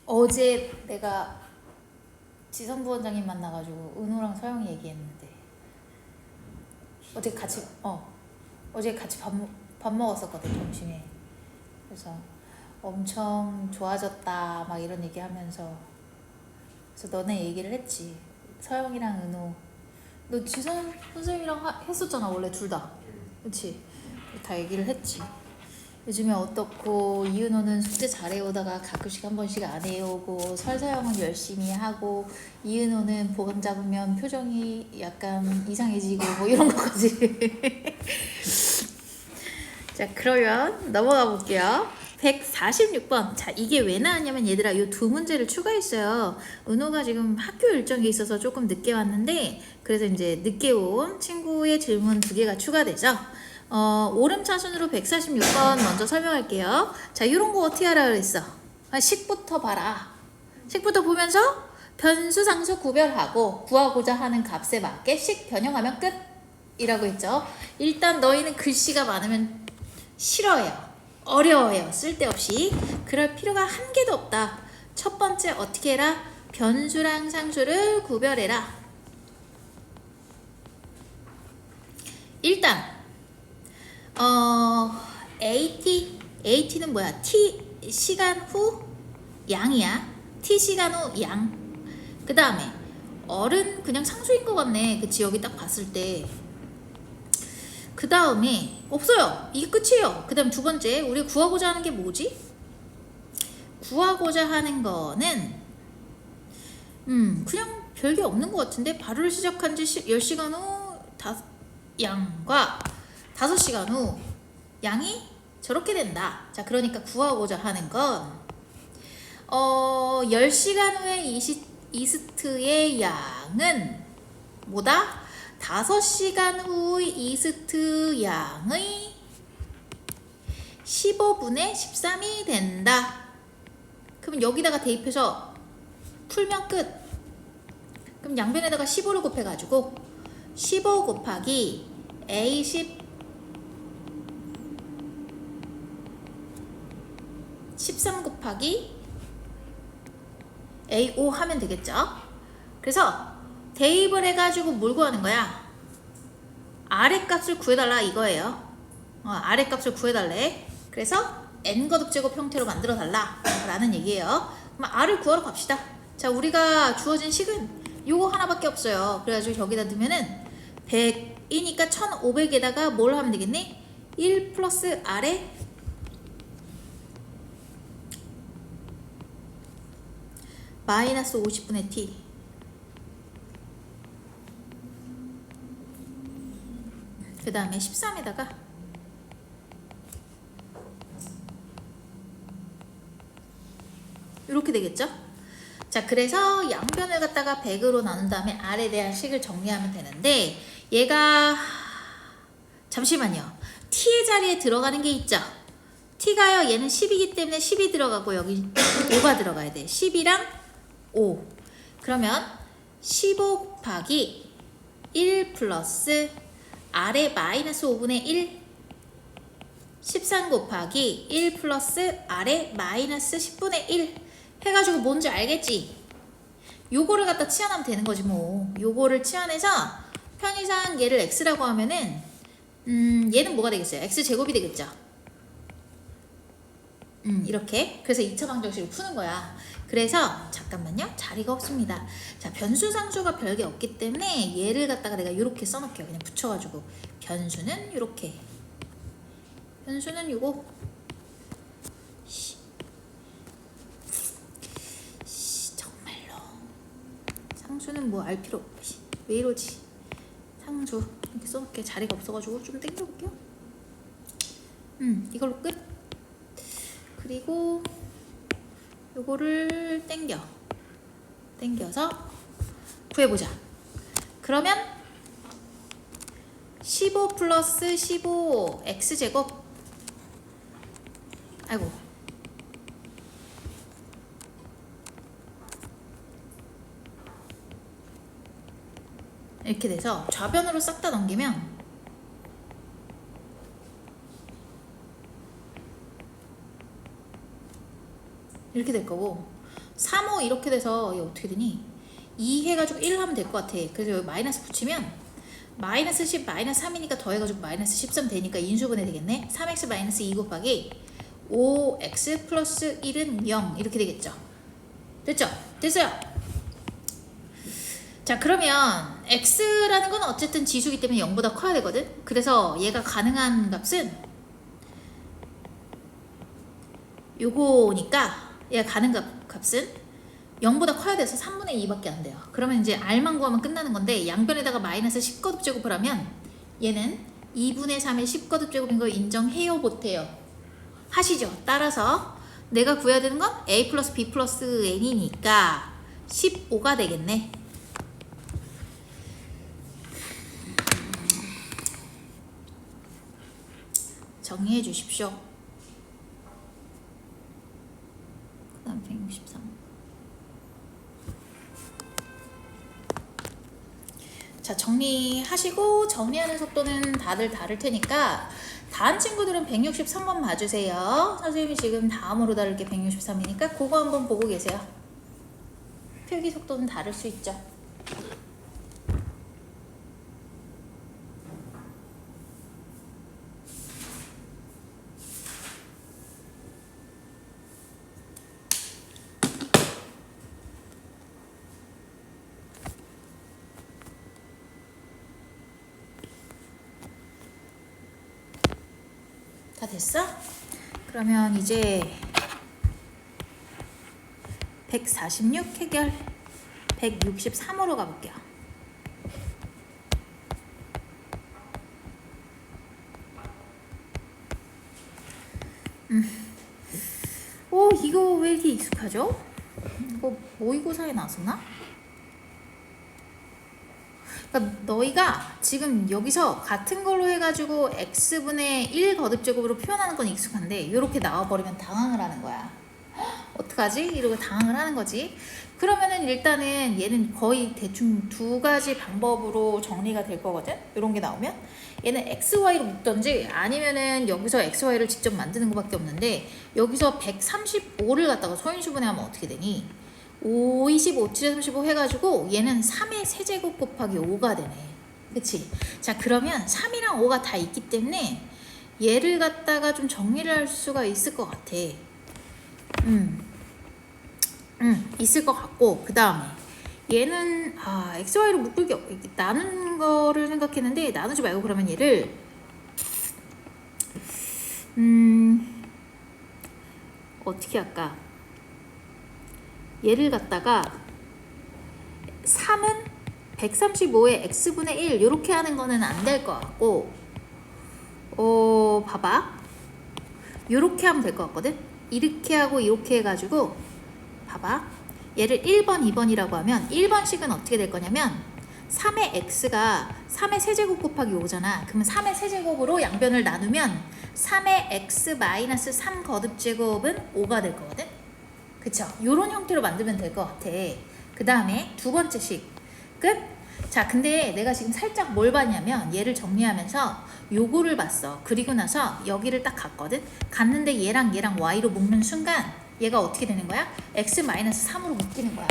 어제 내가 지선부 원장님 만나가지고 은호랑 서영이 얘기했는데 어제 같이 밥 먹었었거든 점심에. 그래서 엄청 좋아졌다 막 이런 얘기하면서 그래서 너네 얘기를 했지. 서영이랑 은호 너 지선 선생님이랑 했었잖아 원래 둘 다. 그치? 다 얘기를 했지. 요즘에 어떻고 이은호는 숙제 잘해오다가 가끔씩 한 번씩 안 해오고 설서영은 열심히 하고 이은호는 보강 잡으면 표정이 약간 이상해지고 뭐 이런 거까지. 자 그러면 넘어가 볼게요. 146번. 자 이게 왜 나왔냐면 얘들아 이 두 문제를 추가했어요. 은호가 지금 학교 일정이 있어서 조금 늦게 왔는데 그래서 이제 늦게 온 친구의 질문 두 개가 추가되죠. 오름차순으로 146번 먼저 설명할게요. 자 이런 거 어떻게 하라 그랬어? 식부터 봐라. 식부터 보면서 변수 상수 구별하고 구하고자 하는 값에 맞게 식 변형하면 끝 이라고 했죠. 일단 너희는 글씨가 많으면 싫어해요. 어려워해요. 쓸데없이. 그럴 필요가 한 개도 없다. 첫 번째 어떻게 해라? 변수랑 상수를 구별해라. 일단 AT는 뭐야? T 시간 후 양이야. T 시간 후 양. 그 다음에 어른 그냥 상수인 것 같네. 그치? 여기 딱 봤을 때. 그 다음에 없어요. 이게 끝이에요. 그 다음 두 번째 우리 구하고자 하는 게 뭐지? 구하고자 하는 거는 그냥 별게 없는 것 같은데 발효를 시작한 지 10시간 후 양과 5시간 후 양이 저렇게 된다. 자 그러니까 구하고자 하는 건 10시간 후에 이스트의 양은 뭐다? 5시간 후 이스트 양의 15분의 13이 된다. 그럼 여기다가 대입해서 풀면 끝. 그럼 양변에다가 15를 곱해가지고 15 곱하기 A10 13 곱하기 A5 하면 되겠죠. 그래서 대입을 해가지고 뭘 구하는 거야? 아래값을 구해달라 이거예요. 아래값을 구해달래. 그래서 n거듭제곱 형태로 만들어 달라 라는 얘기예요. 그럼 r을 구하러 갑시다. 자 우리가 주어진 식은 요거 하나밖에 없어요. 그래가지고 여기다 넣으면은 100이니까 1500에다가 뭘 하면 되겠니? 1 플러스 r에 마이너스 50분의 t. 그 다음에 13에다가 이렇게 되겠죠? 자 그래서 양변을 갖다가 100으로 나눈 다음에 r에 대한 식을 정리하면 되는데 얘가 잠시만요. t의 자리에 들어가는 게 있죠? t가요 얘는 10이기 때문에 10이 들어가고 여기 5가 들어가야 돼. 10이랑 5. 그러면 15 곱하기 1 플러스 r에 마이너스 5분의 1 13 곱하기 1 플러스 r에 마이너스 10분의 1 해가지고 뭔지 알겠지? 요거를 갖다 치환하면 되는 거지 뭐. 요거를 치환해서 편의상 얘를 x라고 하면은 얘는 뭐가 되겠어요? x제곱이 되겠죠? 이렇게. 그래서 2차 방정식을 푸는 거야. 그래서 잠깐만요. 자리가 없습니다. 자 변수 상수가 별게 없기 때문에 얘를 갖다가 내가 이렇게 써놓을게요. 그냥 붙여가지고 변수는 이렇게. 변수는 요거. 정말로 상수는 뭐 알 필요 없지. 왜 이러지? 상수 이렇게 써놓을게. 자리가 없어가지고 좀 땡겨볼게요. 이걸로 끝. 그리고 요거를 땡겨서 구해보자. 그러면 15 플러스 15 x제곱 아이고 이렇게 돼서 좌변으로 싹 다 넘기면 이렇게 될 거고 3, 5 이렇게 돼서 이게 어떻게 되니? 2 해가지고 1 하면 될 것 같아. 그래서 여기 마이너스 붙이면 마이너스 10 마이너스 3이니까 더해가지고 마이너스 13 되니까 인수분해 되겠네. 3x 마이너스 2 곱하기 5x 플러스 1은 0 이렇게 되겠죠. 됐죠? 됐어요. 자, 그러면 x라는 건 어쨌든 지수기 때문에 0보다 커야 되거든. 그래서 얘가 가능한 값은 요거니까 얘가 값은 0보다 커야 돼서 3분의 2밖에 안 돼요. 그러면 이제 r만 구하면 끝나는 건데 양변에다가 마이너스 10거듭 제곱을 하면 얘는 2분의 3의 10거듭 제곱인 거 인정해요 못해요? 하시죠. 따라서 내가 구해야 되는 건 a 플러스 b 플러스 n이니까 15가 되겠네. 정리해 주십시오. 그 다음 163. 자, 정리하시고 정리하는 속도는 다들 다를 테니까 다른 친구들은 163번 봐주세요. 선생님이 지금 다음으로 다룰 게 163이니까 그거 한번 보고 계세요. 필기 속도는 다를 수 있죠. 다 됐어? 그러면 이제 146 해결 163으로 가볼게요. 오, 이거 왜 이렇게 익숙하죠? 이거 모의고사에 나왔었나? 그러니까 너희가 지금 여기서 같은 걸로 해가지고 x분의 1 거듭제곱으로 표현하는 건 익숙한데 이렇게 나와버리면 당황을 하는 거야. 어떡하지? 이러고 당황을 하는 거지. 그러면은 일단은 얘는 거의 대충 두 가지 방법으로 정리가 될 거거든. 이런 게 나오면 얘는 xy로 묶던지 아니면은 여기서 xy를 직접 만드는 것밖에 없는데 여기서 135를 갖다가 서인수분해하면 어떻게 되니? 5, 25, 7, 35 해가지고 얘는 3의 세제곱 곱하기 5가 되네. 그치? 자, 그러면 3이랑 5가 다 있기 때문에 얘를 갖다가 좀 정리를 할 수가 있을 것 같아. 있을 것 같고, 그 다음에 얘는 xy로 묶을 게 나눈 거를 생각했는데 나누지 말고 그러면 얘를 어떻게 할까? 얘를 갖다가 3은 135의 x분의 1 이렇게 하는 거는 안 될 것 같고 봐봐. 이렇게 하면 될 것 같거든. 이렇게 하고 이렇게 해가지고 봐봐. 얘를 1번, 2번이라고 하면 1번식은 어떻게 될 거냐면 3의 x가 3의 세제곱 곱하기 5잖아. 그러면 3의 세제곱으로 양변을 나누면 3의 x 마이너스 3 거듭제곱은 5가 될 거거든. 그쵸? 요런 형태로 만들면 될 것 같아. 그 다음에 두 번째 식 끝? 자, 근데 내가 지금 살짝 뭘 봤냐면 얘를 정리하면서 요거를 봤어. 그리고 나서 여기를 딱 갔거든. 갔는데 얘랑 y로 묶는 순간 얘가 어떻게 되는 거야? x-3으로 묶이는 거야.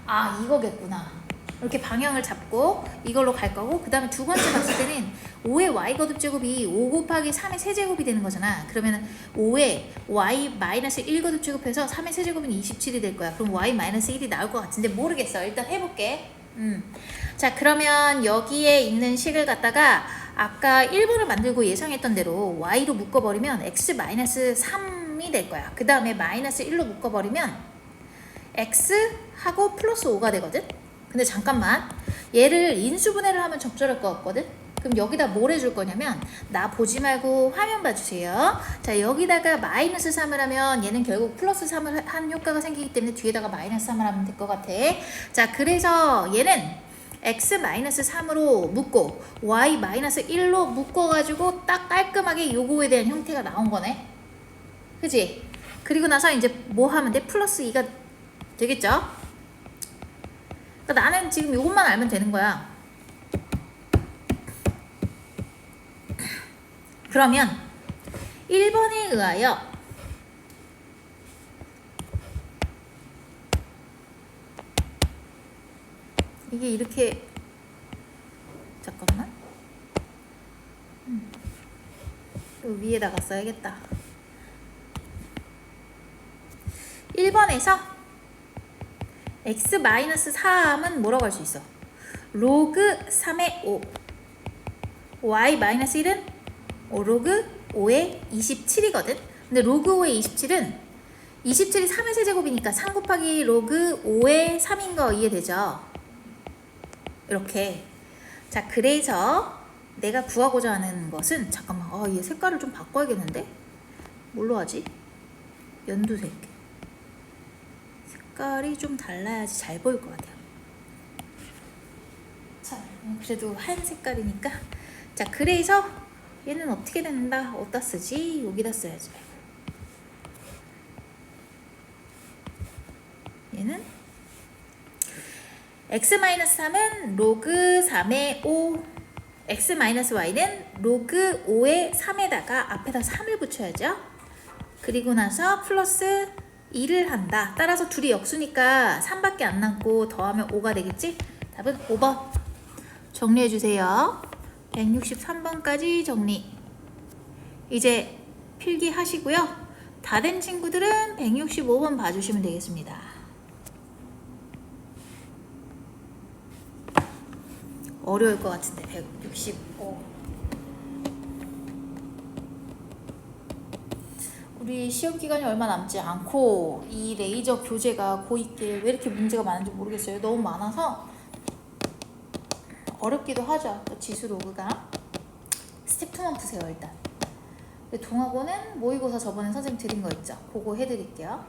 아, 이거겠구나. 이렇게 방향을 잡고 이걸로 갈 거고, 그 다음에 두 번째 봤을 때는 5의 y 거듭제곱이 5 곱하기 3의 세제곱이 되는 거잖아. 그러면은 5의 y 마이너스 1 거듭제곱해서 3의 세제곱은 27이 될 거야. 그럼 y 마이너스 1이 나올 것 같은데 모르겠어. 일단 해볼게. 자, 그러면 여기에 있는 식을 갖다가 아까 1번을 만들고 예상했던 대로 y로 묶어버리면 x 마이너스 3이 될 거야. 그 다음에 마이너스 1로 묶어버리면 x하고 플러스 5가 되거든. 근데 잠깐만, 얘를 인수분해를 하면 적절할 것 같거든. 그럼 여기다 뭘 해줄 거냐면, 나 보지 말고 화면 봐주세요. 자, 여기다가 마이너스 3을 하면 얘는 결국 플러스 3을 한 효과가 생기기 때문에 뒤에다가 마이너스 3을 하면 될 것 같아. 자, 그래서 얘는 x 마이너스 3으로 묶고 y 마이너스 1로 묶어가지고 딱 깔끔하게 요거에 대한 형태가 나온 거네. 그치? 그리고 나서 이제 뭐 하면 돼? 플러스 2가 되겠죠? 그러니까 나는 지금 이것만 알면 되는 거야. 그러면 1번에 의하여 이게 이렇게 잠깐만 또 위에다가 써야겠다. 1번에서 x-3은 뭐라고 할 수 있어? 로그 3의 5 y-1은 로그 5의 27이거든. 근데 로그 5의 27은 27이 3의 세제곱이니까 3 곱하기 로그 5의 3인 거 이해되죠? 이렇게. 자, 그래서 내가 구하고자 하는 것은 잠깐만, 얘 색깔을 좀 바꿔야겠는데? 뭘로 하지? 연두색. 색깔이 좀 달라야지 잘 보일 것 같아요. 자, 그래도 하얀 색깔이니까. 자, 그래서 얘는 어떻게 된다? 어디다 쓰지? 여기다 써야지. 얘는 x-3은 로그 3의 5 x-y는 로그 5의 3에다가 앞에다 3을 붙여야죠. 그리고 나서 플러스 2를 한다. 따라서 둘이 역수니까 3밖에 안 남고 더하면 5가 되겠지? 답은 5번 정리해주세요. 163번까지 정리. 이제 필기하시고요. 다 된 친구들은 165번 봐주시면 되겠습니다. 어려울 것 같은데 165. 우리 시험 기간이 얼마 남지 않고 이 레이저 교재가 고2길 왜 이렇게 문제가 많은지 모르겠어요. 너무 많아서 어렵기도 하죠. 또 지수 로그가. 스텝 2만 푸세요 일단. 동학원은 모의고사 저번에 선생님 드린 거 있죠? 그거 해드릴게요.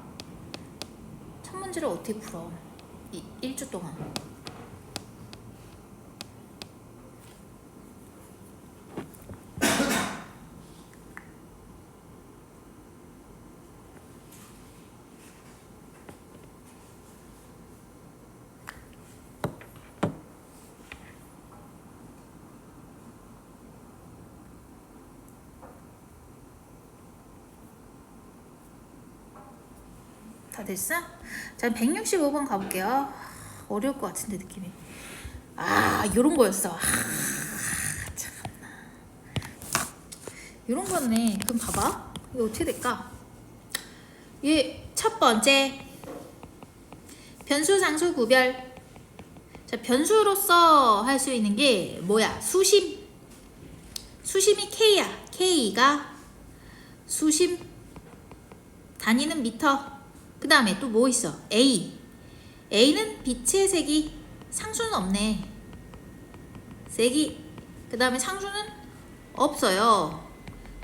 첫 문제를 어떻게 풀어? 1주 동안. 다 됐어? 자, 165번 가볼게요. 어려울 것 같은데 느낌이. 요런 거였어. 참나. 요런 거네. 그럼 봐봐. 이거 어떻게 될까? 첫 번째 변수 상수 구별. 자, 변수로서 할 수 있는 게 뭐야? 수심. 수심이 K야. K가 수심. 단위는 미터. 그 다음에 또 뭐 있어? A. A는 빛의 색이. 상수는 없네. 색이. 그 다음에 상수는 없어요.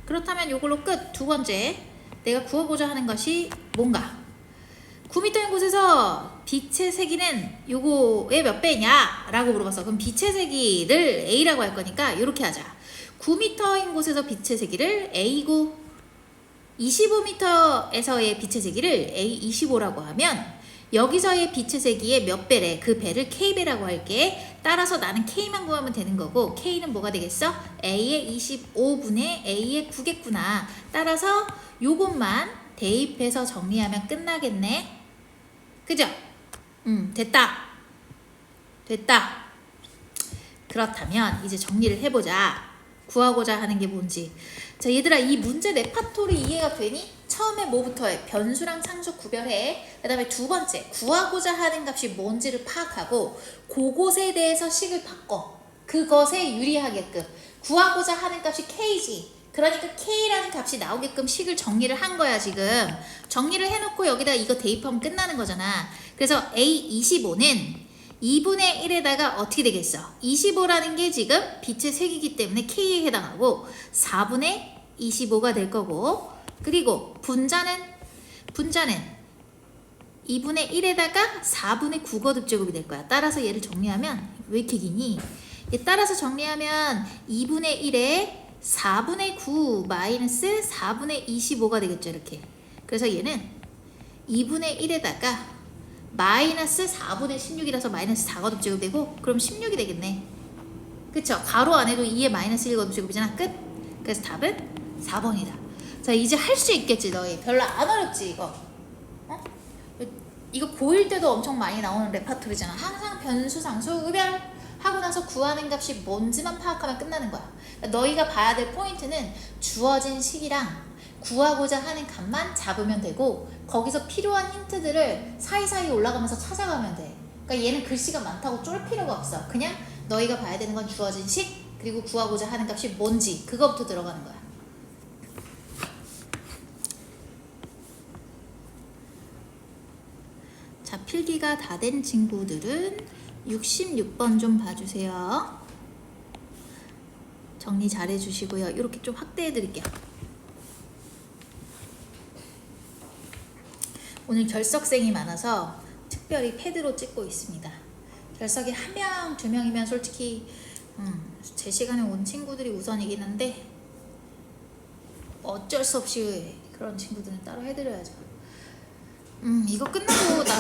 그렇다면 이걸로 끝. 두 번째, 내가 구하고자 하는 것이 뭔가? 9m인 곳에서 빛의 세기는 요거의 몇 배냐? 라고 물어봤어. 그럼 빛의 세기를 A라고 할 거니까 이렇게 하자. 9m인 곳에서 빛의 세기를 A9, 25m에서의 빛의 세기를 A25라고 하면 여기서의 빛의 세기의 몇 배래? 그 배를 K배라고 할게. 따라서 나는 K만 구하면 되는 거고 K는 뭐가 되겠어? A의 25분의 A의 9겠구나. 따라서 요것만 대입해서 정리하면 끝나겠네. 그죠? 됐다. 됐다. 그렇다면 이제 정리를 해보자. 구하고자 하는 게 뭔지. 자, 얘들아, 이 문제 레파토리 이해가 되니? 처음에 뭐부터 해? 변수랑 상수 구별해. 그 다음에 두 번째, 구하고자 하는 값이 뭔지를 파악하고 그것에 대해서 식을 바꿔. 그것에 유리하게끔. 구하고자 하는 값이 K지. 그러니까 K라는 값이 나오게끔 식을 정리를 한 거야 지금. 정리를 해놓고 여기다 이거 대입하면 끝나는 거잖아. 그래서 A25는 2분의 1에다가 어떻게 되겠어? 25라는 게 지금 빛의 색이기 때문에 K에 해당하고 4분의 25가 될 거고, 그리고 분자는 2분의 1에다가 4분의 9거듭제곱이 될 거야. 따라서 얘를 정리하면 왜 이렇게 기니? 얘 따라서 정리하면 2분의 1에 4분의 9 마이너스 4분의 25가 되겠죠. 이렇게. 그래서 얘는 2분의 1에다가 마이너스 4분의 16이라서 마이너스 4거듭제곱 되고, 그럼 16이 되겠네. 그쵸? 가로 안에도 2의 마이너스 1거듭제곱이잖아. 끝. 그래서 답은 4번이다. 자, 이제 할 수 있겠지 너희. 별로 안 어렵지 이거. 이거 고1 때도 엄청 많이 나오는 레파토리잖아. 항상 변수, 상수, 흡열 하고 나서 구하는 값이 뭔지만 파악하면 끝나는 거야. 그러니까 너희가 봐야 될 포인트는 주어진 식이랑 구하고자 하는 값만 잡으면 되고 거기서 필요한 힌트들을 사이사이 올라가면서 찾아가면 돼. 그러니까 얘는 글씨가 많다고 쫄 필요가 없어. 그냥 너희가 봐야 되는 건 주어진 식 그리고 구하고자 하는 값이 뭔지 그거부터 들어가는 거야. 자, 필기가 다 된 친구들은 66번 좀 봐주세요. 정리 잘 해주시고요. 이렇게 좀 확대해 드릴게요. 오늘 결석생이 많아서 특별히 패드로 찍고 있습니다. 결석이 한 명, 두 명이면 솔직히 제 시간에 온 친구들이 우선이긴 한데 어쩔 수 없이 그런 친구들은 따로 해드려야죠. 이거 끝나고 나서